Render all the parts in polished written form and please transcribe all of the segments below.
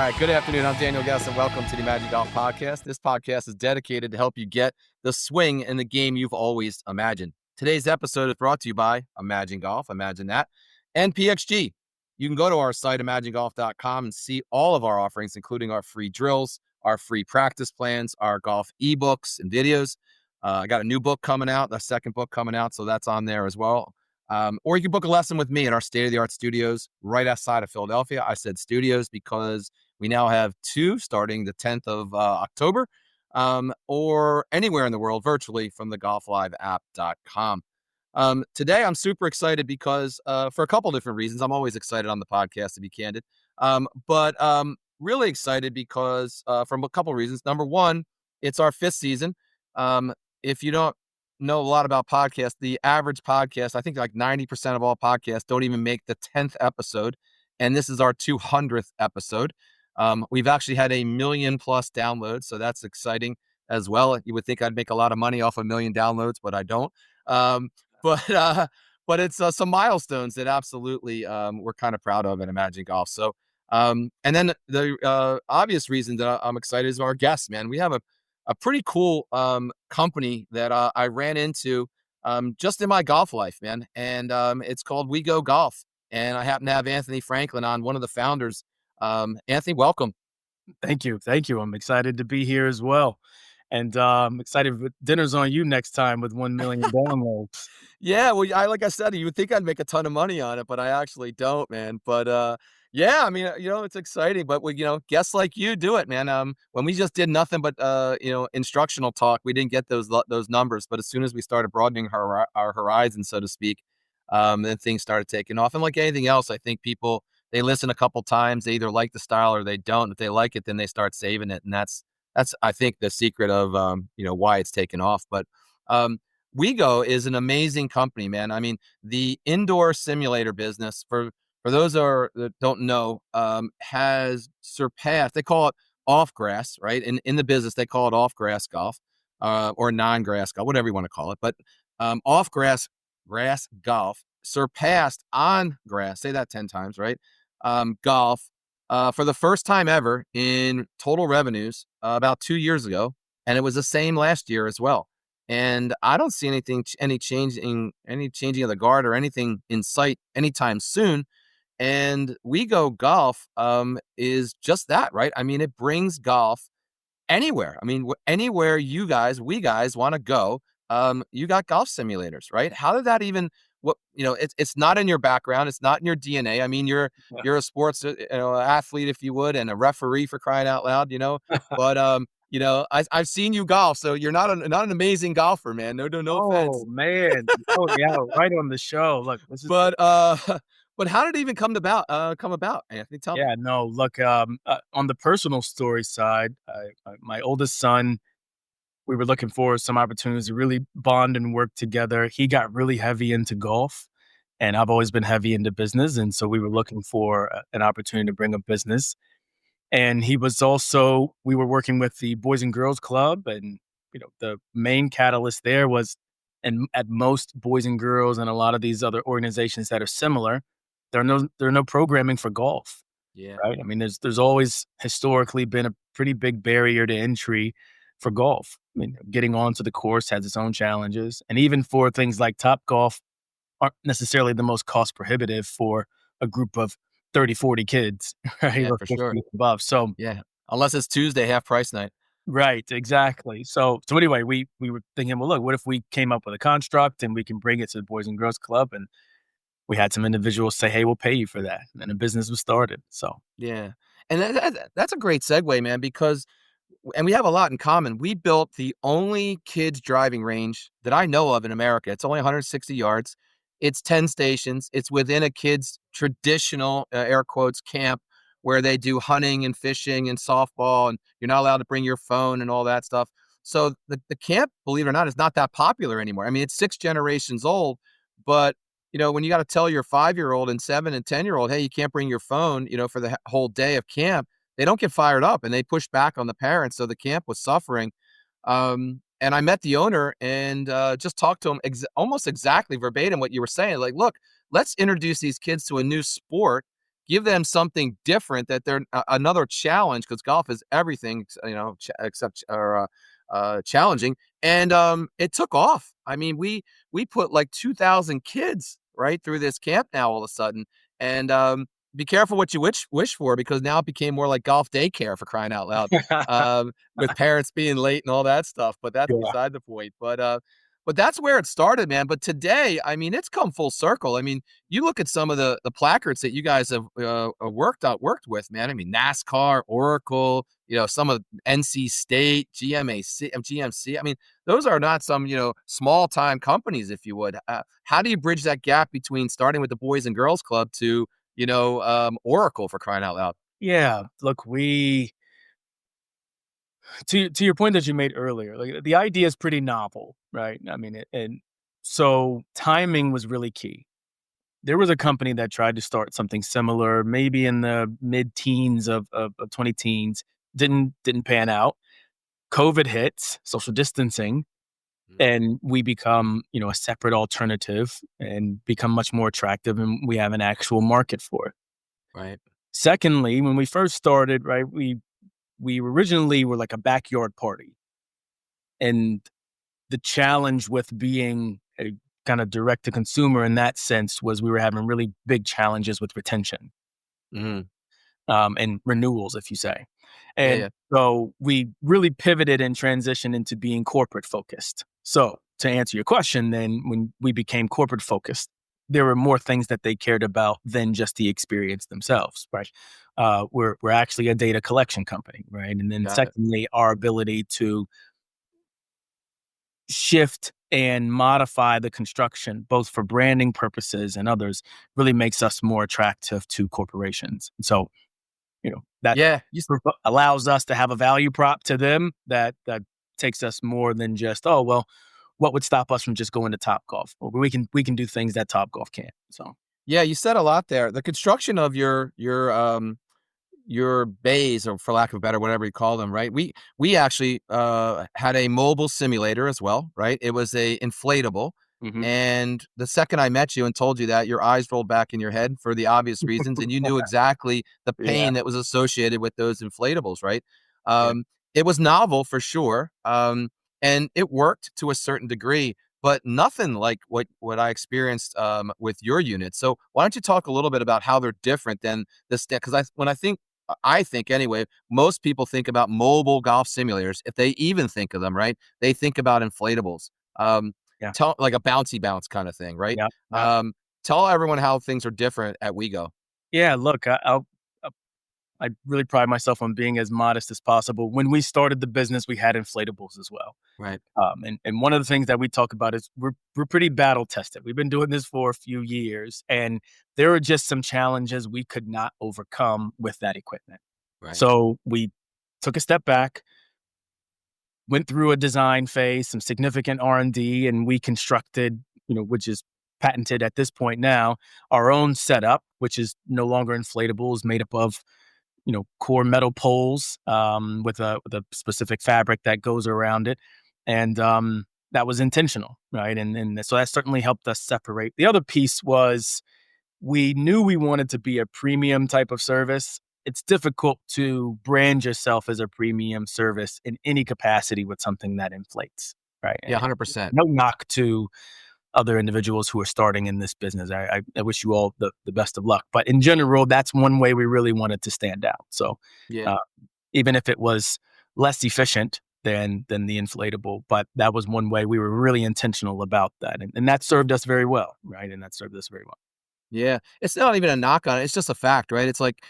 right, good afternoon. I'm Daniel Guest, and welcome to the Imagine Golf Podcast. This podcast is dedicated to help you get the swing in the game you've always imagined. Today's episode is brought to you by Imagine Golf, imagine that, and PXG. You can go to our site, imaginegolf.com, and see all of our offerings, including our free drills, our free practice plans, our golf ebooks and videos. I got a new book coming out, the second book coming out, so that's on there as well. Or you can book a lesson with me at our state-of-the-art studios right outside of Philadelphia. I said studios because we now have two starting the 10th of October, or anywhere in the world virtually from the golfliveapp.com. Today, I'm super excited because for a couple different reasons. I'm always excited on the podcast, to be candid, but really excited because from a couple reasons. Number one, it's our fifth season. If you don't know a lot about podcasts, the average podcast, I think like 90% of all podcasts don't even make the 10th episode. And this is our 200th episode. We've actually had 1 million plus downloads, so that's exciting as well. You would think I'd make a lot of money off 1 million downloads, but I don't. But it's some milestones that absolutely we're kind of proud of at Imagine Golf. So, and then the obvious reason that I'm excited is our guests, man. We have a pretty cool company that I ran into just in my golf life, man. And it's called WeGo Golf. And I happen to have Anthony Franklin on, one of the founders. Anthony, welcome. Thank you. I'm excited to be here as well. And I'm excited with dinner's on you next time with 1 million downloads. Yeah, well, like I said, you would think I'd make a ton of money on it, but I actually don't, man. But yeah, I mean, it's exciting. But guests like you do it, man. When we just did nothing but instructional talk, we didn't get those numbers. But as soon as we started broadening our horizon, so to speak, then things started taking off. And like anything else, I think people, they listen a couple times, they either like the style or they don't. If they like it, then they start saving it, and that's I think the secret of why it's taken off. But WeGo is an amazing company, man. I mean, the indoor simulator business, for those that don't know, has surpassed. They call it off grass, right? In the business, they call it off grass golf, or non-grass golf, whatever you want to call it. But off grass golf surpassed on grass. Say that 10 times, right? Golf for the first time ever in total revenues about 2 years ago, and it was the same last year as well. And I don't see any changing of the guard or anything in sight anytime soon. And WeGo Golf is just that, right? I mean, it brings golf anywhere. I mean, anywhere we guys want to go, you got golf simulators, right? How did that even? It's not in your background. It's not in your DNA. I mean, you're a sports athlete, if you would, and a referee, for crying out loud, But I've seen you golf, so you're not an amazing golfer, man. No offense. Oh man, yeah, right on the show. Look, this is. But but how did it even come about? Anthony, tell me. Yeah, no, look, on the personal story side, my oldest son, we were looking for some opportunities to really bond and work together. He got really heavy into golf, and I've always been heavy into business. And so we were looking for an opportunity to bring a business. And we were working with the Boys and Girls Club. And, the main catalyst there was, and at most Boys and Girls and a lot of these other organizations that are similar, there are no programming for golf. Yeah. Right. I mean, there's always historically been a pretty big barrier to entry for golf. I mean, getting onto the course has its own challenges. And even for things like Topgolf aren't necessarily the most cost prohibitive for a group of 30, 40 kids, right? Yeah, Or for 50 sure. above. So, Yeah, unless it's Tuesday, half price night. right, exactly. So anyway, we were thinking, well, look, what if we came up with a construct and we can bring it to the Boys and Girls Club? And we had some individuals say, hey, we'll pay you for that. And a business was started. So, Yeah, and that's a great segue, man, because and we have a lot in common. We built the only kids driving range that I know of in America. It's only 160 yards. It's 10 stations. It's within a kid's traditional, air quotes, camp, where they do hunting and fishing and softball, and you're not allowed to bring your phone and all that stuff. So the camp, believe it or not, is not that popular anymore. I mean, it's 6 generations old, but when you got to tell your 5-year-old and 7 and 10-year-old, hey, you can't bring your phone, for the whole day of camp, they don't get fired up, and they push back on the parents. So the camp was suffering. And I met the owner and just talked to him almost exactly verbatim what you were saying. Like, look, let's introduce these kids to a new sport give them something different that they're another challenge because golf is everything, except challenging. And it took off. I mean, we put like 2,000 kids right through this camp now all of a sudden, and be careful what you wish for because now it became more like golf daycare for crying out loud, with parents being late and all that stuff. But that's Yeah. beside the point. But that's where it started, man. But today, I mean, it's come full circle. I mean, you look at some of the placards that you guys have worked with, man. I mean, NASCAR, Oracle, some of NC State, GMC. I mean, those are not some small time companies, if you would. How do you bridge that gap between starting with the Boys and Girls Club to Oracle for crying out loud? Yeah, look, we to your point that you made earlier, like, the idea is pretty novel, right? I mean, and so timing was really key. There was a company that tried to start something similar, maybe in the mid-teens of 20 teens, didn't pan out. COVID hits, social distancing, Mhm. and we become, a separate alternative and become much more attractive, and we have an actual market for it. Right. Secondly, when we first started, right, we originally were like a backyard party, and the challenge with being a kind of direct to consumer in that sense was we were having really big challenges with retention, Mhm. and renewals, if you say. Yeah, And yeah. so we really pivoted and transitioned into being corporate focused. So to answer your question, then when we became corporate focused, there were more things that they cared about than just the experience themselves, right? We're actually a data collection company, right? And then Got it. secondly, our ability to shift and modify the construction, both for branding purposes and others, really makes us more attractive to corporations. And so, that Yeah, allows us to have a value prop to them that takes us more than just, oh, well, what would stop us from just going to Top Golf? Well, we can do things that Top Golf can't. So yeah, you said a lot there. The construction of your bays, or for lack of a better, whatever you call them, right? We actually had a mobile simulator as well, right? It was a inflatable. mhm. And the second I met you and told you that, your eyes rolled back in your head for the obvious reasons, and you knew exactly the Yeah, pain that was associated with those inflatables, right? yeah, It was novel for sure, and it worked to a certain degree, but nothing like what I experienced with your unit. So why don't you talk a little bit about how they're different than the step? Because I think anyway, most people think about mobile golf simulators, if they even think of them, right? They think about inflatables. Um, yeah, tell like a bouncy bounce kind of thing, right? yeah, yeah. Um, tell everyone how things are different at WeGo. Yeah, look, I really pride myself on being as modest as possible. When we started the business, we had inflatables as well. Right, And one of the things that we talk about is we're pretty battle tested. We've been doing this for a few years, and there are just some challenges we could not overcome with that equipment. right. So we took a step back, went through a design phase, some significant R&D, and we constructed, which is patented at this point now, our own setup, which is no longer inflatable, is made up of core metal poles, with a specific fabric that goes around it, and that was intentional, right? And so that certainly helped us separate. The other piece was we knew we wanted to be a premium type of service. It's difficult to brand yourself as a premium service in any capacity with something that inflates, right? Yeah, And 100%. no knock to other individuals who are starting in this business. I wish you all the best of luck. But in general, that's one way we really wanted to stand out. So Yeah. uh, even if it was less efficient than the inflatable, but that was one way we were really intentional about that, and that served us very well, right? And that served us very well. Yeah, it's not even a knock on it, it's just a fact, right? It's like,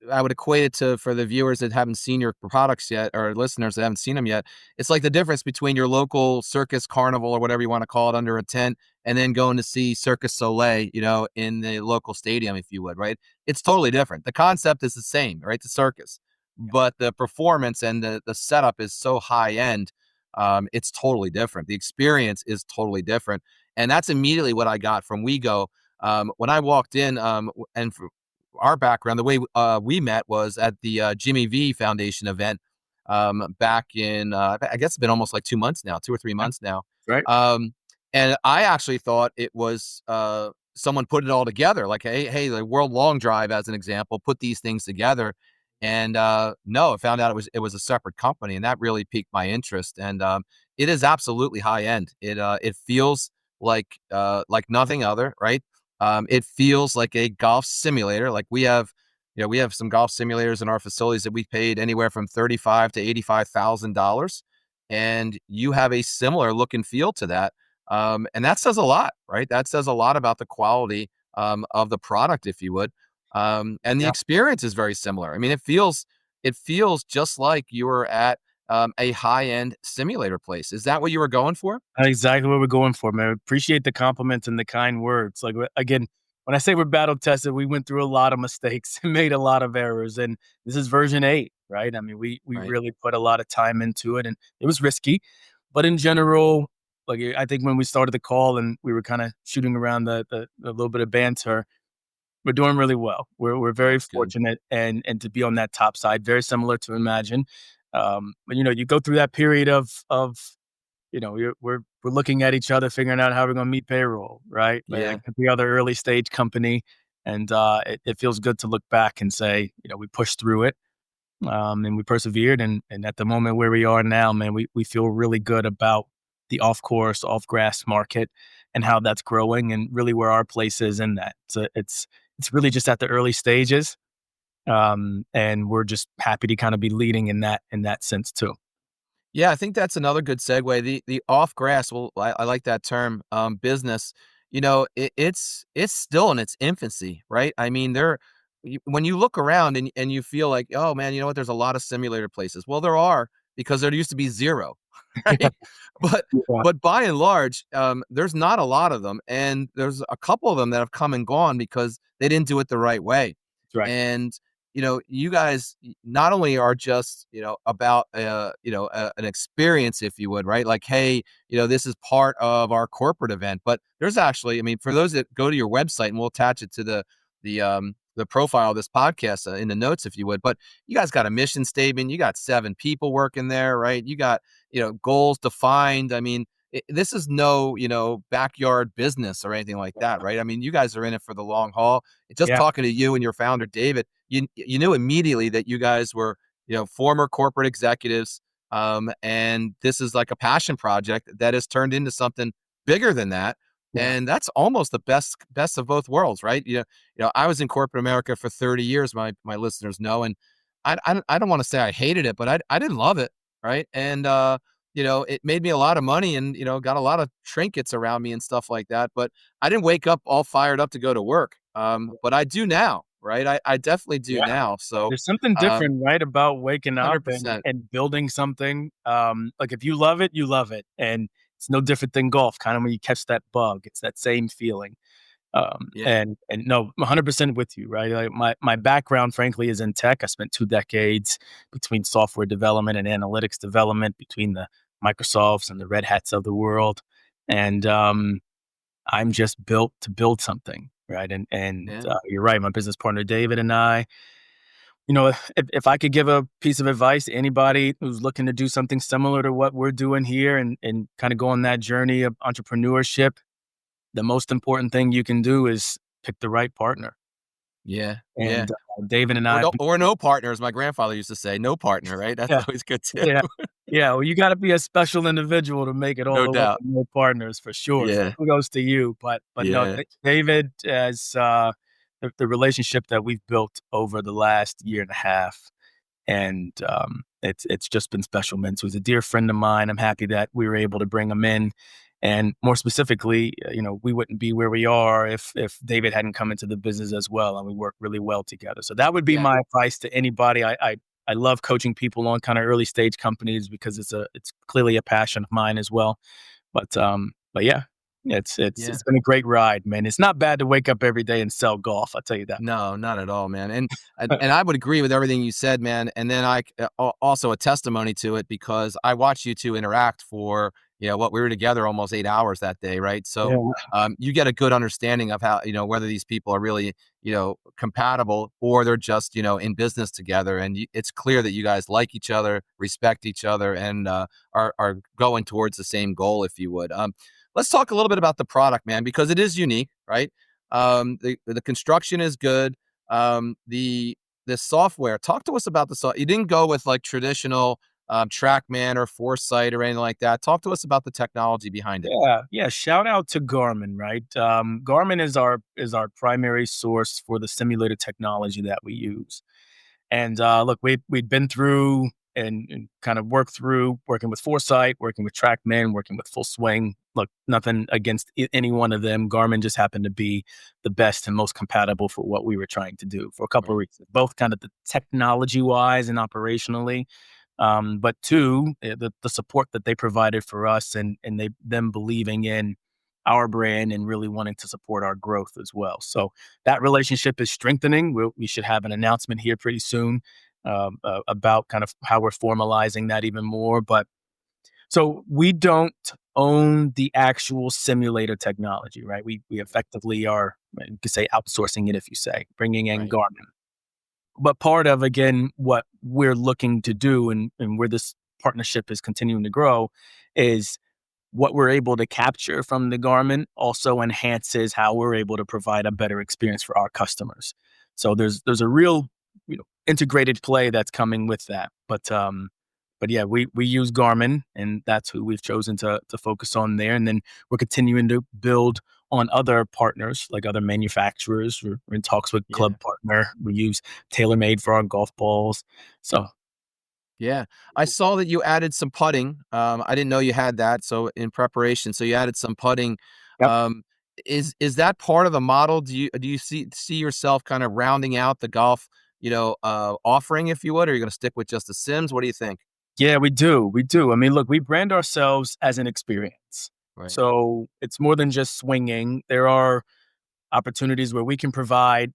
I would equate it to, for the viewers that haven't seen your products yet, or listeners that haven't seen them yet, it's like the difference between your local circus, carnival, or whatever you wanna call it, under a tent, and then going to see Circus Soleil, in the local stadium, if you would, right? It's totally different. The concept is the same, right? The circus, but the performance and the setup is so high end, it's totally different. The experience is totally different, and that's immediately what I got from WeGo. When I walked in, and for our background, the way we met was at the Jimmy V Foundation event, back in, I guess it's been almost like 2 months now, 2 or 3 Yeah, months now. right. Um, and I actually thought it was someone put it all together. Like, hey, the World Long Drive, as an example, put these things together. And no, I found out it was a separate company, and that really piqued my interest. And it is absolutely high end. It feels like nothing other, right? It feels like a golf simulator. Like we have some golf simulators in our facilities that we paid anywhere from $35,000 to $85,000, and you have a similar look and feel to that. And that says a lot, right? That says a lot about the quality of the product, if you would. And the Yeah. experience is very similar. I mean, it feels just like you were at a high end simulator place. Is that what you were going for? That's exactly what we're going for, man. Appreciate the compliments and the kind words. Like, again, when I say we're battle tested, we went through a lot of mistakes and made a lot of errors, and this is version 8, right? I mean, we Right. really put a lot of time into it, and it was risky, but in general, like, I think when we started the call and we were kinda shooting around the little bit of banter, we're doing really well. We're very That's good. fortunate and to be on that top side, very similar to Imagine. But, you go through that period of we're looking at each other, figuring out how we're gonna meet payroll, right? Like, Yeah. it could be other early stage company, and, it feels good to look back and say, we pushed through it, and we persevered, and at the moment where we are now, man, we feel really good about the off course, off grass market and how that's growing and really where our place is in that. So it's really just at the early stages, and we're just happy to kinda be leading in that sense too. Yeah, I think that's another good segue. The off grass, well, I like that term, business. It's still in its infancy, right? I mean, when you look around and you feel like, oh man, you know what? There's a lot of simulator places. Well, there are, because there used to be zero, right? But Yeah, but by and large, there's not a lot of them, and there's a couple of them that have come and gone because they didn't do it the right way. that's right. And you guys not only are just, about, an experience, if you would, right? Like, hey, this is part of our corporate event, but there's actually, I mean, for those that go to your website, and we'll attach it to the profile of this podcast in the notes, if you would. But you guys got a mission statement. You got 7 people working there, right? You got, goals defined. I mean, this is no, backyard business or anything like that, right? I mean, you guys are in it for the long haul. Just Yeah, talking to you and your founder, David, you knew immediately that you guys were, former corporate executives, and this is like a passion project that has turned into something bigger than that, yeah, and that's almost the best of both worlds, right? I was in corporate America for 30 years. My listeners know, and I don't want to say I hated it, but I didn't love it, right? And it made me a lot of money, and got a lot of trinkets around me and stuff like that. But I didn't wake up all fired up to go to work. But I do now, right? I definitely do yeah. now. So, There's something um, different, right, about waking up and 100%. and building something, like, if you love it, and it's no different than golf, kinda when you catch that bug, it's that same feeling, Yeah, and no, I'm 100% with you, right? Like, my background, frankly, is in tech. I spent 2 decades between software development and analytics development, between the Microsofts and the Red Hats of the world, and, I'm just built to build something, right? And yeah, you're right, my business partner David and I, if I could give a piece of advice to anybody who's looking to do something similar to what we're doing here and kind of go on that journey of entrepreneurship, the most important thing you can do is pick the right partner. yeah, yeah. And David and Or I, no partner, as my grandfather used to say, no partner, right? That's yeah, always good too. yeah, yeah. Well, you got to be a special individual to make it all No the way doubt. to no partners for sure. So Yeah, kudos to you. But no, yeah, David, as the relationship that we've built over the last year and a half, and it's just been special, man. So he's a dear friend of mine. I'm happy that we were able to bring him in, and more specifically, we wouldn't be where we are if David hadn't come into the business as well, and we work really well together. So that would be yeah. my advice to anybody. I love coaching people on kind of early stage companies because it's clearly a passion of mine as well. But yeah, Yeah. it's been a great ride, man. It's not bad to wake up every day and sell golf. I'll tell you that. No, not at all, man. And I would agree with everything you said, man. And then also a testimony to it, because I watched you 2 interact for, what we were together almost 8 hours that day, right? So, Yeah, you get a good understanding of how, whether these people are really, compatible, or they're just, in business together. And it's clear that you guys like each other, respect each other, and are going towards the same goal, if you would. Let's talk a little bit about the product, man, because it is unique, right? The construction is good. The software. Talk to us about the software. You didn't go with like traditional TrackMan or Foresight or anything like that. Talk to us about the technology behind it. Yeah, yeah. Shout out to Garmin, right? Garmin is our primary source for the simulator technology that we use. And look, we'd been through and kind of worked through working with Foresight, working with TrackMan, working with Full Swing. Look, nothing against any one of them. Garmin just happened to be the best and most compatible for what we were trying to do for a couple of Right. reasons, both kind of the technology wise and operationally. But two, the support that they provided for us and them believing in our brand and really wanting to support our growth as well. So that relationship is strengthening. We should have an announcement here pretty soon about kind of how we're formalizing that even more. But so we don't own the actual simulator technology, right? We effectively are, you could say, outsourcing it, if you say, bringing in Right. Garmin. But part of, again, what we're looking to do and where this partnership is continuing to grow is what we're able to capture from the Garmin also enhances how we're able to provide a better experience for our customers. So there's a real, integrated play that's coming with that. But yeah, we use Garmin, and that's who we've chosen to focus on there. And then we're continuing to build on other partners, like other manufacturers. We're in talks with Club Yeah. Partner. We use TaylorMade for our golf balls. So Yeah. I saw that you added some putting. I didn't know you had that. So in preparation, so you added some putting. yep. Um, is that part of the model? Do you see yourself kind of rounding out the golf, offering, if you would, or are you going to stick with just the Sims? What do you think? Yeah, we do. We do. I mean, look, we brand ourselves as an experience. Right. So it's more than just swinging. There are opportunities where we can provide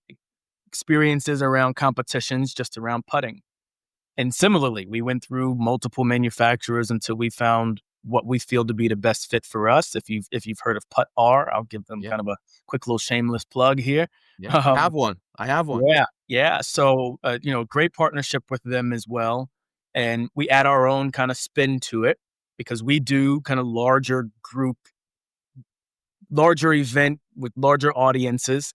experiences around competitions, just around putting. And similarly, we went through multiple manufacturers until we found what we feel to be the best fit for us. If you've heard of Putt R, I'll give them Yeah. kind of a quick little shameless plug here. Yeah. I have one. I have one. Yeah, yeah. So, great partnership with them as well, and we add our own kind of spin to it because we do kind of larger event with larger audiences,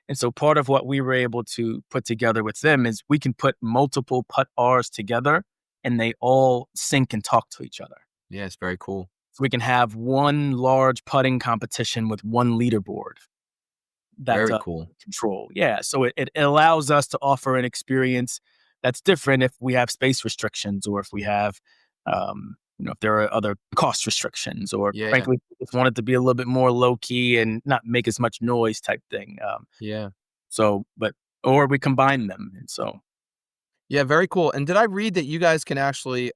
and so part of what we were able to put together with them is we can put multiple putt Rs together, and they all sync and talk to each other. Yeah. It's very cool. So we can have one large putting competition with one leaderboard that Very cool. control. Yeah, so it allows us to offer an experience that's different if we have space restrictions or if we have, if there are other cost restrictions or Yeah. frankly, just want it to be a little bit more low key and not make as much noise type thing. Yeah. Or we combine them. And so, Yeah, very cool. And did I read that you guys can actually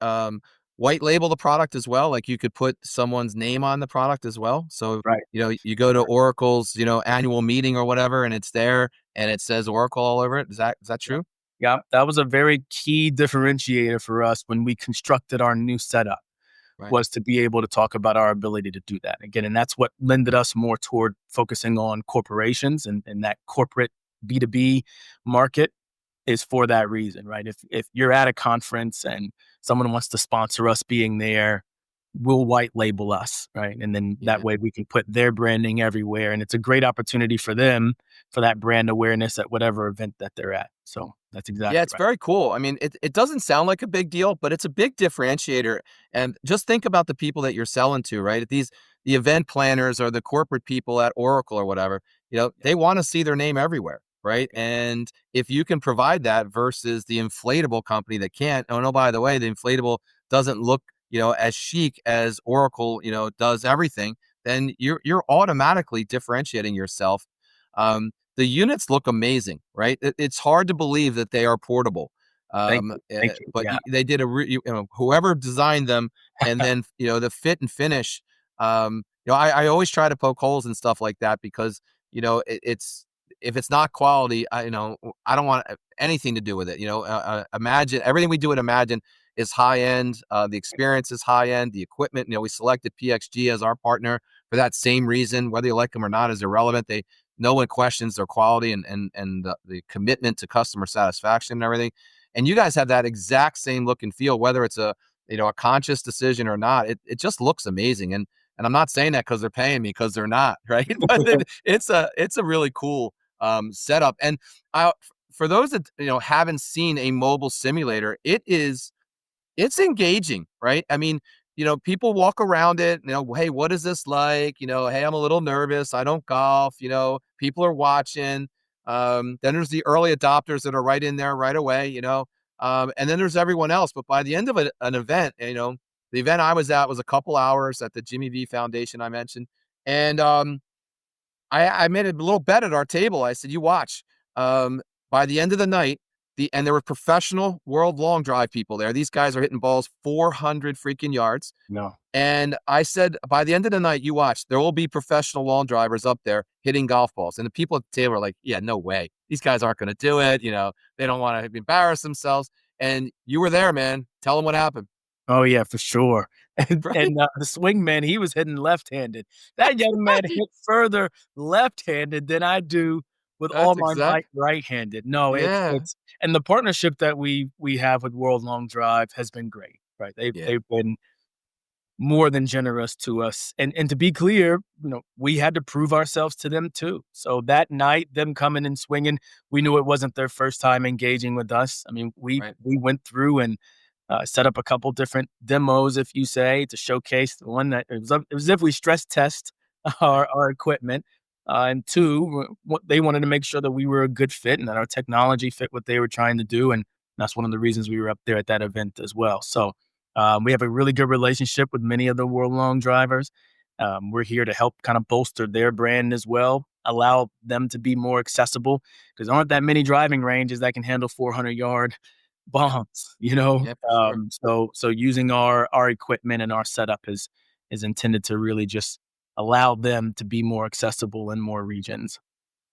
white label the product as well? Like you could put someone's name on the product as well. So, right. you go to Oracle's, annual meeting or whatever, and it's there and it says Oracle all over it. Is that Yeah. true? Yeah, that was a very key differentiator for us when we constructed our new setup. Right. Was to be able to talk about our ability to do that again, and that's what lended us more toward focusing on corporations and that corporate B2B market is for that reason, right? If you're at a conference and someone wants to sponsor us being there, we'll white label us, right? And then that Yeah. way we can put their branding everywhere, and it's a great opportunity for them for that brand awareness at whatever event that they're at. So that's Yeah, exactly it's right. very cool. I mean, it doesn't sound like a big deal, but it's a big differentiator. And just think about the people that you're selling to, right? The event planners or the corporate people at Oracle or whatever, Yeah, they want to see their name everywhere, right? yeah, And if you can provide that versus the inflatable company that can't, oh no, by the way, the inflatable doesn't look, as chic as Oracle, does everything, then you're automatically differentiating yourself. The units look amazing, right? It's hard to believe that they are portable. thank you, thank you. But Yeah, they did whoever designed them, and then the fit and finish. I always try to poke holes and stuff like that because it's if it's not quality, I don't want anything to do with it. Imagine everything we do at Imagine is high end. The experience is high end. The equipment, we selected PXG as our partner for that same reason. Whether you like them or not is irrelevant. No one questions their quality and the commitment to customer satisfaction and everything. And you guys have that exact same look and feel, whether it's a conscious decision or not. It just looks amazing. And And I'm not saying that because they're paying me, because they're not, right? But it's a really cool setup. And I, for those that haven't seen a mobile simulator, it's engaging, right? I mean, people walk around it, hey, what is this like? Hey, I'm a little nervous. I don't golf, people are watching. Then there's the early adopters that are right in there right away, and then there's everyone else. But by the end of an event, the event I was at was a couple hours at the Jimmy V Foundation I mentioned. And I made a little bet at our table. I said, "You watch. Um, by the end of the night, and there were professional world long drive people there. These guys are hitting balls 400 freaking yards. No. And I said, by the end of the night, you watch. There will be professional long drivers up there hitting golf balls." And the people at the table are like, "Yeah, no way. These guys aren't going to do it. They don't want to embarrass themselves." And you were there, man. Tell them what happened, Oh, yeah, for sure. right? The swing man, he was hitting left-handed. That young man Right. hit further left-handed than I do with all That's my exact. might right-handed. No, Yeah. it's and the partnership that we have with World Long Drive has been great, right? Yeah. They've been more than generous to us. And to be clear, we had to prove ourselves to them too. So that night, them coming and swinging, we knew it wasn't their first time engaging with us. I mean, we Right. we went through and set up a couple different demos, if you say, to showcase the one that it was as if we stress test Right. our equipment. And two, they wanted to make sure that we were a good fit and that our technology fit what they were trying to do. And that's one of the reasons we were up there at that event as well. So we have a really good relationship with many of the world long drivers. We're here to help kind of bolster their brand as well, allow them to be more accessible because there aren't that many driving ranges that can handle 400-yard Yep. bombs, Yeah, for sure. So using our equipment and our setup is intended to really just allow them to be more accessible in more regions.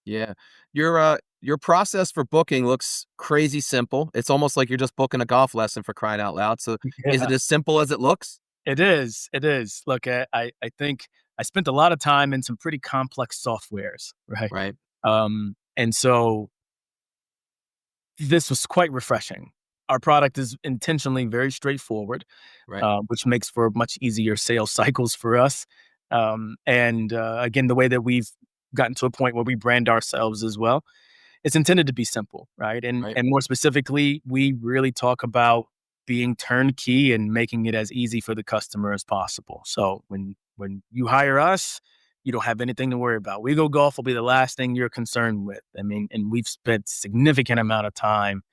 Yeah. Your process for booking looks crazy simple. It's almost like you're just booking a golf lesson, for crying out loud. So is it Yeah. as simple as it looks? It is, it is. Look, I think I spent a lot of time in some pretty complex softwares, right? Right. And so this was quite refreshing. Our product is intentionally very straightforward, Right. which makes for much easier sales cycles for us. And again, the way that we've gotten to a point where we brand ourselves as well, it's intended to be simple, right? And Right. and more specifically, we really talk about being turnkey and making it as easy for the customer as possible. So when you hire us, you don't have anything to worry about. WeGo Golf will be the last thing you're concerned with. I mean, and we've spent significant amount of time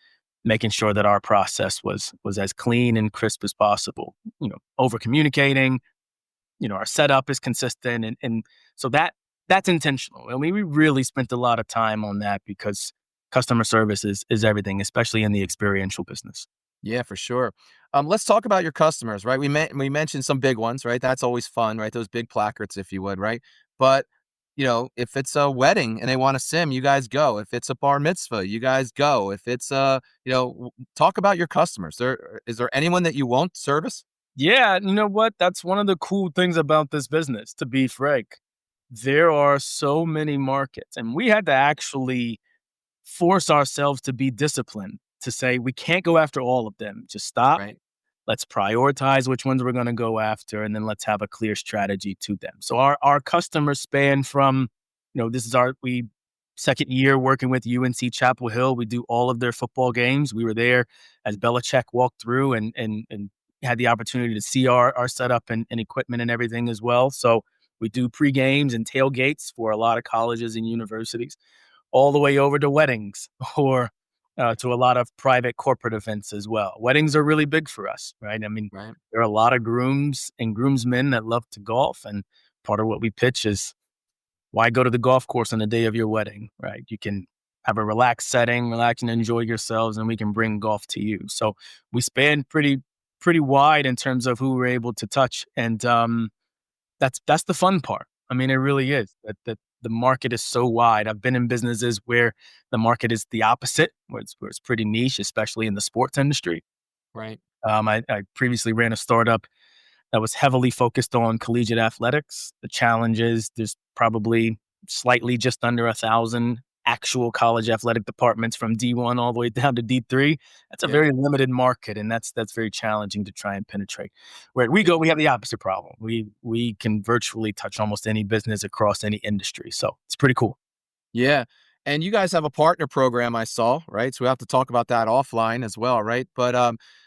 making sure that our process was as clean and crisp as possible. Over communicating, our setup is consistent and so that's intentional. And we really spent a lot of time on that because customer service is everything, especially in the experiential business. Yeah, for sure. Let's talk about your customers, right? We mentioned some big ones, right? That's always fun, right? Those big placards, if you would, right? But if it's a wedding and they want a sim, you guys go. If it's a bar mitzvah, you guys go. If it's talk about your customers. Is there anyone that you won't service? Yeah, you know what? That's one of the cool things about this business, to be frank. There are so many markets, and we had to actually force ourselves to be disciplined to say we can't go after all of them. Just stop. Right. Let's prioritize which ones we're going to go after, and then let's have a clear strategy to them. So our customers span from, this is our we second year working with UNC Chapel Hill. We do all of their football games. We were there as Belichick walked through and had the opportunity to see our setup and equipment and everything as well. So we do pre games and tailgates for a lot of colleges and universities, all the way over to weddings or to a lot of private corporate events as well. Weddings are really big for us, right? I mean, Right. there are a lot of grooms and groomsmen that love to golf, and part of what we pitch is why go to the golf course on the day of your wedding, right? You can have a relaxed setting, relax and enjoy yourselves, and we can bring golf to you. So we span pretty wide in terms of who we're able to touch, and that's the fun part. I mean, it really is. That the market is so wide. I've been in businesses where the market is the opposite, where it's pretty niche, especially in the sports industry. Right. I previously ran a startup that was heavily focused on collegiate athletics. The challenge is there's probably slightly just under 1,000 actual college athletic departments from D1 all the way down to D3. That's a Yeah. very limited market, and that's very challenging to try and penetrate. Where at Yeah. WeGo, we have the opposite problem. We can virtually touch almost any business across any industry, so it's pretty cool. Yeah. And you guys have a partner program I saw, right? So we have to talk about that offline as well, right? But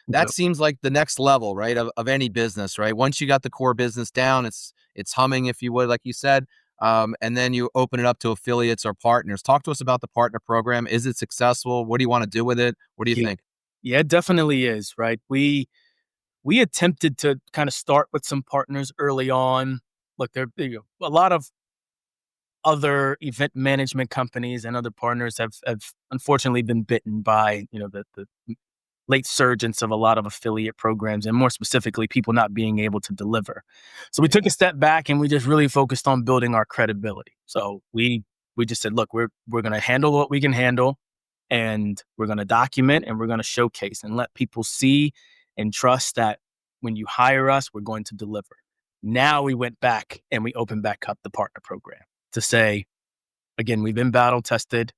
that Yep. seems like the next level, right, of any business, right? Once you got the core business down, it's humming, if you would, like you said. And then you open it up to affiliates or partners. Talk to us about the partner program. Is it successful? What do you want to do with it? What do you Yeah. think? Yeah, it definitely is, right? We attempted to kind of start with some partners early on. Look, there a lot of other event management companies and other partners have unfortunately been bitten by, the late surgence of a lot of affiliate programs and more specifically people not being able to deliver. So we Yeah. took a step back and we just really focused on building our credibility. So we just said, look, we're going to handle what we can handle, and we're going to document, and we're going to showcase and let people see and trust that when you hire us, we're going to deliver. Now we went back and we opened back up the partner program to say, again, we've been battle tested.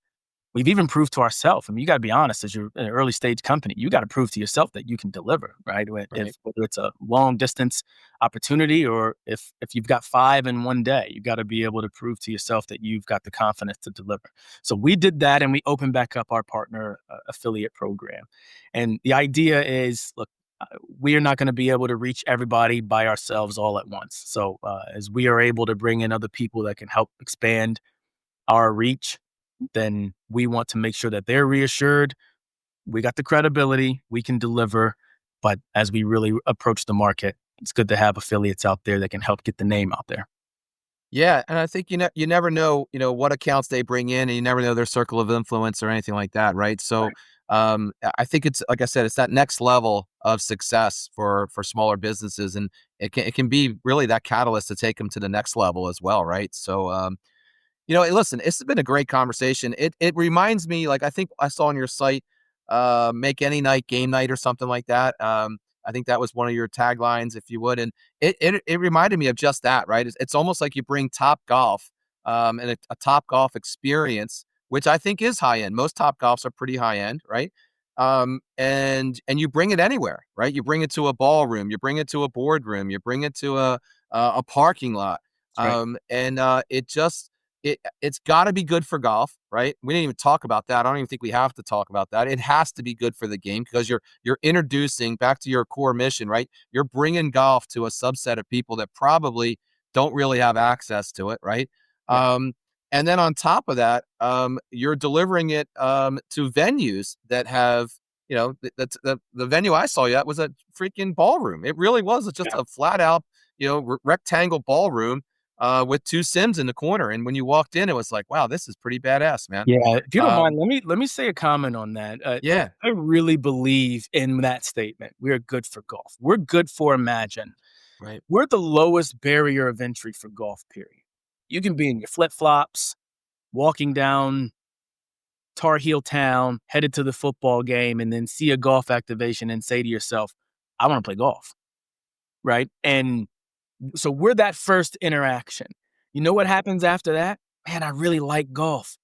We've even proved to ourselves. I mean, you got to be honest. As you're an early stage company, you got to prove to yourself that you can deliver, right? If Right. whether it's a long distance opportunity or if you've got 5 in one day, you got to be able to prove to yourself that you've got the confidence to deliver. So we did that, and we opened back up our partner affiliate program. And the idea is, look, we are not going to be able to reach everybody by ourselves all at once. So as we are able to bring in other people that can help expand our reach, then we want to make sure that they're reassured. We got the credibility, we can deliver. But as we really approach the market, it's good to have affiliates out there that can help get the name out there. Yeah, and I think you never know, what accounts they bring in, and you never know their circle of influence or anything like that, right? So, Right. I think it's like I said, it's that next level of success for smaller businesses, and it can be really that catalyst to take them to the next level as well, right? So, listen, it's been a great conversation. It reminds me, like I think I saw on your site, make any night game night or something like that. I think that was one of your taglines, if you would, and it reminded me of just that, right? It's almost like you bring Top Golf, and a Top Golf experience, which I think is high end. Most Top Golfs are pretty high end, right? And you bring it anywhere, right? You bring it to a ballroom, you bring it to a boardroom, you bring it to a parking lot, That's right. and it's got to be good for golf, right? We didn't even talk about that. I don't even think we have to talk about that. It has to be good for the game because you're introducing back to your core mission, right? You're bringing golf to a subset of people that probably don't really have access to it, right? Yeah. Um, and then on top of that, you're delivering it to venues that have, that's the venue I saw you at was a freaking ballroom. It really was just Yeah. a flat out, rectangle ballroom with 2 Sims in the corner, and when you walked in, it was like, "Wow, this is pretty badass, man." Yeah. If you don't Um, mind, let me say a comment on that. yeah, I really believe in that statement. We are good for golf. We're good for Imagine. right. We're the lowest barrier of entry for golf, period. You can be in your flip flops, walking down Tar Heel Town, headed to the football game, and then see a golf activation and say to yourself, I want to play golf. Right. And so we're that first interaction. You know what happens after that? Man, I really like golf.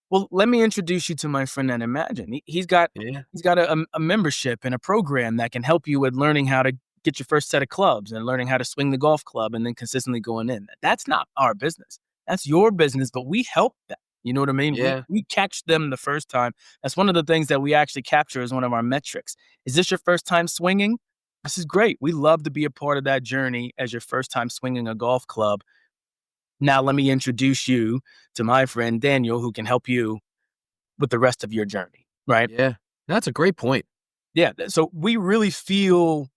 Well, let me introduce you to my friend at Imagine. Yeah, He's got a membership and a program that can help you with learning how to get your first set of clubs and learning how to swing the golf club and then consistently going in. That's not our business. That's your business, but we help them. You know what I mean? We yeah, we catch them the first time. That's one of the things that we actually capture as one of our metrics. Is this your first time swinging? This is great. We love to be a part of that journey as your first time swinging a golf club. Now, let me introduce you to my friend Daniel, who can help you with the rest of your journey, right? yeah. That's a great point. Yeah. So we really feel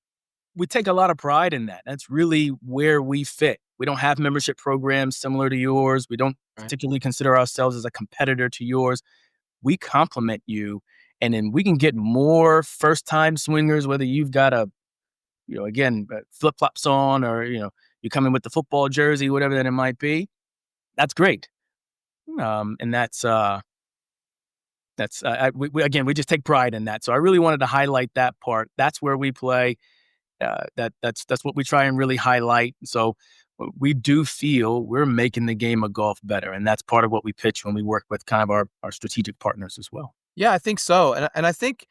we take a lot of pride in that. That's really where we fit. We don't have membership programs similar to yours. We don't Right. particularly consider ourselves as a competitor to yours. We complement you, and then we can get more first time swingers, whether you've got again, flip flops on, or, you come in with the football jersey, whatever that it might be. That's great. And again, we just take pride in that. So I really wanted to highlight that part. That's where we play. That's what we try and really highlight. So we do feel we're making the game of golf better, and that's part of what we pitch when we work with kind of our strategic partners as well. Yeah, I think so, and I think,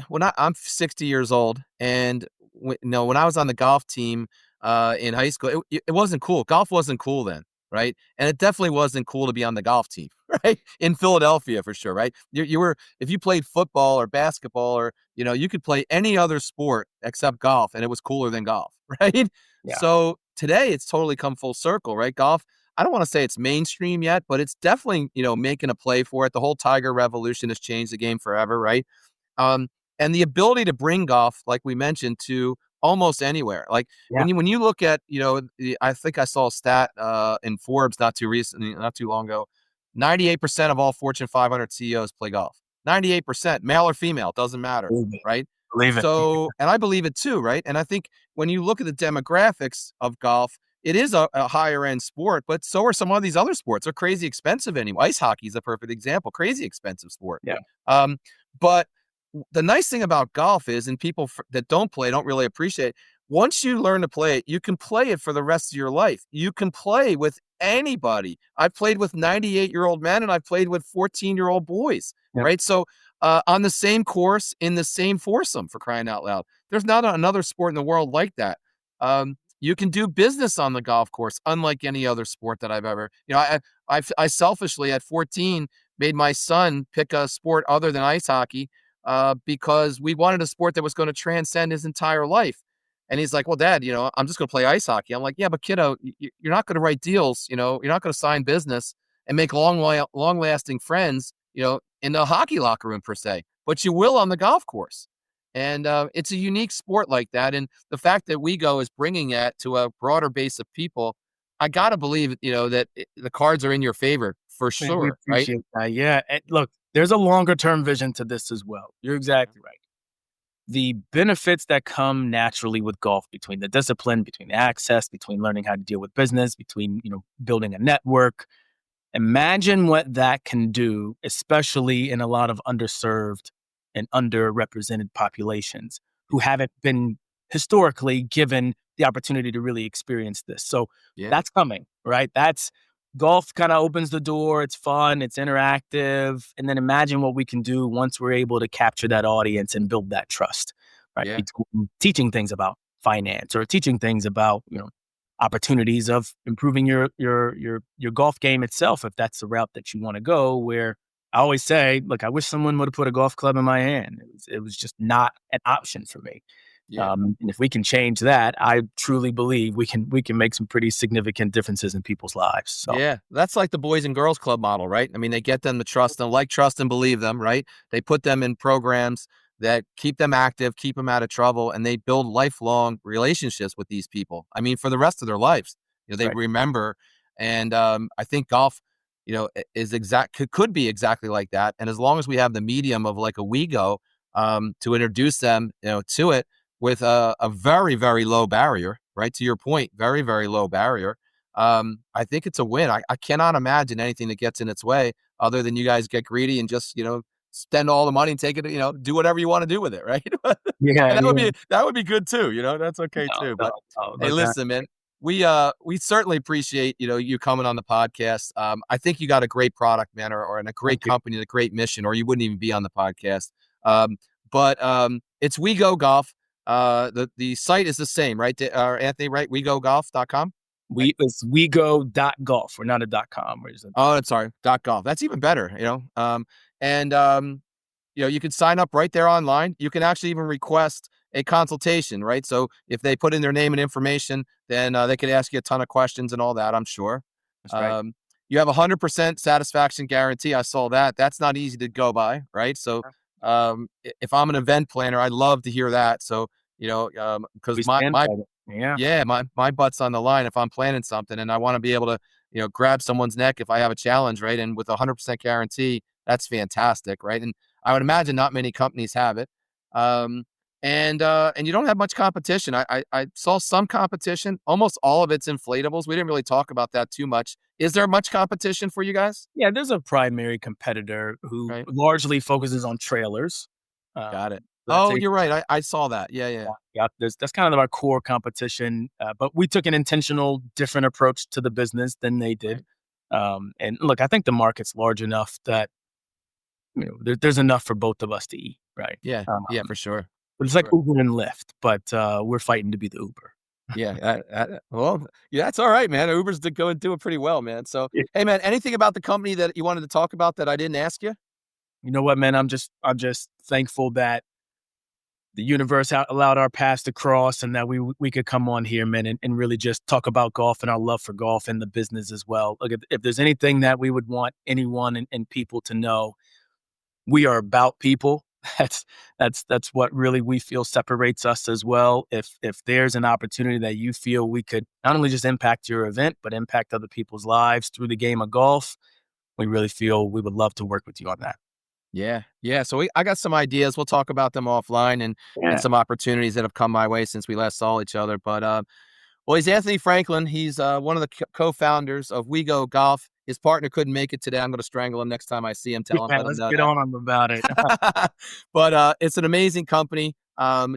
when I'm 60 years old, and when I was on the golf team, in high school, it wasn't cool. Golf wasn't cool then, right? And it definitely wasn't cool to be on the golf team, right? In Philadelphia for sure, right? You were if you played football or basketball or, you could play any other sport except golf, and it was cooler than golf, right? Yeah. So today it's totally come full circle, right? Golf, I don't wanna say it's mainstream yet, but it's definitely, making a play for it. The whole Tiger revolution has changed the game forever, right? Um, and the ability to bring golf, like we mentioned, to almost anywhere. Like Yeah. when you look at, I think I saw a stat in Forbes not too long ago. 98% of all Fortune 500 CEOs play golf. 98%, male or female, doesn't matter, Believe it. right? Believe it. So, and I believe it too, right? And I think when you look at the demographics of golf, it is a higher end sport, but so are some of these other sports. They're crazy expensive anyway. Ice hockey is a perfect example. Crazy expensive sport. Yeah. Um, but the nice thing about golf is, and people that don't play don't really appreciate, once you learn to play it, you can play it for the rest of your life. You can play with anybody. I've played with 98-year-old men and I've played with 14-year-old boys, Yep. right? So, on the same course in the same foursome, for crying out loud. There's not another sport in the world like that. You can do business on the golf course, unlike any other sport that I've ever. I selfishly at 14 made my son pick a sport other than ice hockey, because we wanted a sport that was going to transcend his entire life. And he's like, "Well, Dad, I'm just going to play ice hockey." I'm like, "Yeah, but kiddo, you're not going to write deals. You're not going to sign business and make long lasting friends. In the hockey locker room per se, but you will on the golf course." And it's a unique sport like that. And the fact that WeGo is bringing that to a broader base of people, I gotta believe, that the cards are in your favor for Man, we sure, right? appreciate that. Yeah. And look, there's a longer term vision to this as well. You're exactly right. The benefits that come naturally with golf, between the discipline, between the access, between learning how to deal with business, between, building a network. Imagine what that can do, especially in a lot of underserved and underrepresented populations who haven't been historically given the opportunity to really experience this. So Yeah, that's coming, right? That's golf kind of opens the door. It's fun, it's interactive. And then imagine what we can do once we're able to capture that audience and build that trust, right? yeah, Between teaching things about finance or teaching things about, opportunities of improving your golf game itself, if that's the route that you want to go. Where I always say, look, I wish someone would have put a golf club in my hand. It was just not an option for me. yeah. And if we can change that, I truly believe we can make some pretty significant differences in people's lives. So Yeah, that's like the Boys and Girls Club model, right? I mean, they get them to trust them, like, trust, and believe them, right? They put them in programs that keep them active, keep them out of trouble, and they build lifelong relationships with these people. I mean, for the rest of their lives, they right. remember. And I think golf, is could be exactly like that. And as long as we have the medium of like a WeGo, to introduce them, to it with a very, very low barrier, right? To your point, very, very low barrier. I think it's a win. I cannot imagine anything that gets in its way other than you guys get greedy and just, spend all the money and take it, do whatever you want to do with it, right? And Yeah, yeah. that would be good too, that's okay No, too. no, But no. hey, Look, listen, man, we certainly appreciate, you coming on the podcast. I think you got a great product, man, or in a great thank you. company and a great mission, or you wouldn't even be on the podcast. But it's We Go Golf. The site is the same, right? Anthony, right? WeGoGolf.com. Right? It's WeGo.golf. We're not a .com. We're just a Oh, I'm sorry, .golf. That's even better, and, you can sign up right there online. You can actually even request a consultation, right? So if they put in their name and information, then, they could ask you a ton of questions and all that, I'm sure. That's right. Um, you have a 100% satisfaction guarantee. I saw that. That's not easy to go by, right? So, if I'm an event planner, I'd love to hear that. So, because We stand by it. Yeah. yeah, my butt's on the line if I'm planning something, and I wanna be able to, grab someone's neck if I have a challenge, right? And with a 100% guarantee, that's fantastic, right? And I would imagine not many companies have it. Um, and you don't have much competition. I saw some competition. Almost all of it's inflatables. We didn't really talk about that too much. Is there much competition for you guys? Yeah, there's a primary competitor who Right? largely focuses on trailers. Got Um, it. So that's Oh, a you're right. I saw that. Yeah, yeah. yeah, that's kind of our core competition. But we took an intentional, different approach to the business than they did. Right. And look, I think the market's large enough that there's enough for both of us to eat, right? Yeah. Um, Yeah, for sure. but For it's like sure. Uber and Lyft, but we're fighting to be the Uber. Yeah, well, yeah, that's all right, man. Uber's doing pretty well, man. So, Yeah. hey, man, anything about the company that you wanted to talk about that I didn't ask you? You know what, man? I'm just thankful that the universe allowed our paths to cross, and that we could come on here, man, and really just talk about golf and our love for golf and the business as well. Look, if there's anything that we would want anyone and people to know, we are about people. That's what really we feel separates us as well. If there's an opportunity that you feel we could not only just impact your event, but impact other people's lives through the game of golf, we really feel we would love to work with you on that. Yeah, yeah. So I got some ideas. We'll talk about them offline and Yeah. some opportunities that have come my way since we last saw each other. But well, he's Anthony Franklin. He's one of the co-founders of WeGo Golf. His partner couldn't make it today. I'm going to strangle him next time I see him. Yeah, Let him let's know get that. on them about it. But it's an amazing company.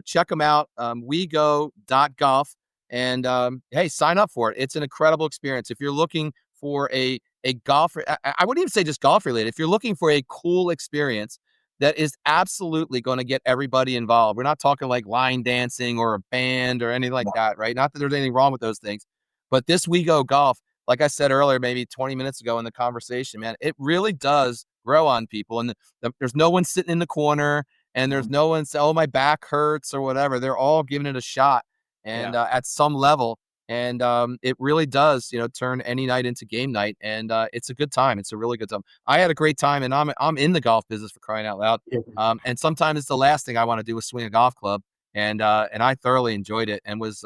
Check them out, wego.golf. And hey, sign up for it. It's an incredible experience. If you're looking for a golf, I wouldn't even say just golf related. If you're looking for a cool experience that is absolutely going to get everybody involved, we're not talking like line dancing or a band or anything like that, right? Not that there's anything wrong with those things, but this We Go Golf, like I said earlier, maybe 20 minutes ago in the conversation, man, it really does grow on people. And there's no one sitting in the corner, and there's no one saying, oh, my back hurts or whatever. They're all giving it a shot, Yeah. and at some level. And it really does, turn any night into game night. And it's a good time. It's a really good time. I had a great time, and I'm in the golf business for crying out loud. Yeah. And sometimes it's the last thing I want to do is swing a golf club. And I thoroughly enjoyed it and was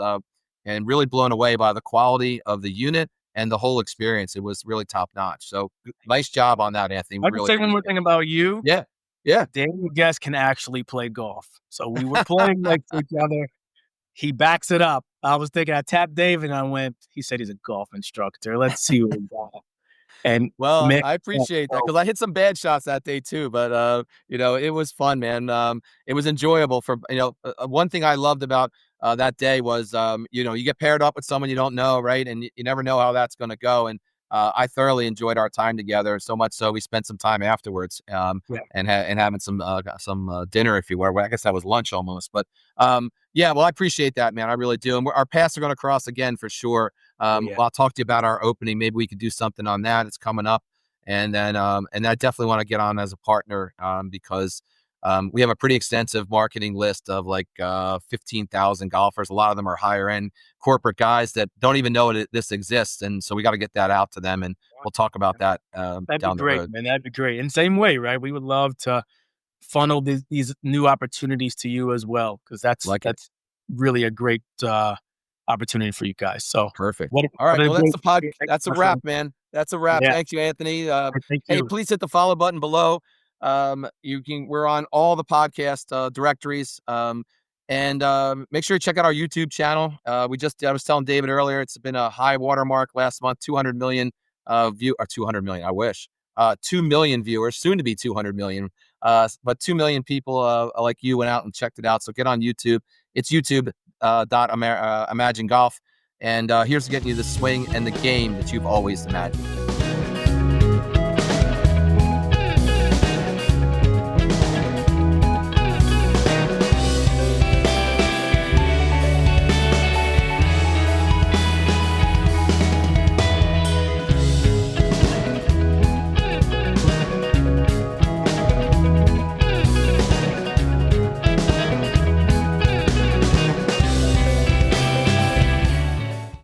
and really blown away by the quality of the unit and the whole experience. It was really top notch. So nice job on that, Anthony. I can Really say one more appreciate it. thing about you. Yeah. Yeah. Daniel Guest can actually play golf. So we were playing next to each other. He backs it up. I was thinking, I tapped Dave and I went, he said he's a golf instructor. Let's see what we got. And Well, man, I appreciate that so because I hit some bad shots that day too, but, it was fun, man. It was enjoyable one thing I loved about, that day was, you get paired up with someone you don't know, right? And you never know how that's gonna go, and, I thoroughly enjoyed our time together, so much so we spent some time afterwards, yeah. and having some dinner, if you were. Well, I guess that was lunch almost, but, yeah, well, I appreciate that, man, I really do, and our paths are gonna cross again for sure. Oh, yeah. Well, I'll talk to you about our opening. Maybe we could do something on that. It's coming up. And I definitely want to get on as a partner because we have a pretty extensive marketing list of like 15,000 golfers. A lot of them are higher end corporate guys that don't even know this exists. And so we got to get that out to them. And we'll talk about that That'd be down the great, road. man. That'd be great. And same way, right? We would love to funnel these new opportunities to you as well, because that's Like it. that's really a great opportunity for you guys. So Perfect. what All what right. a Well, that's great the pod. thank you That's a so much for wrap, the man. That's a wrap. yeah. Thank you, Anthony. Thank Hey, you. please hit the follow button below. We're on all the podcast directories. And make sure you check out our YouTube channel. I was telling David earlier, it's been a high watermark last month, 200 million or 200 million. I wish 2 million viewers, soon to be 200 million. But 2 million people like you went out and checked it out. So get on YouTube. It's YouTube Imagine Golf. And here's getting you the swing and the game that you've always imagined.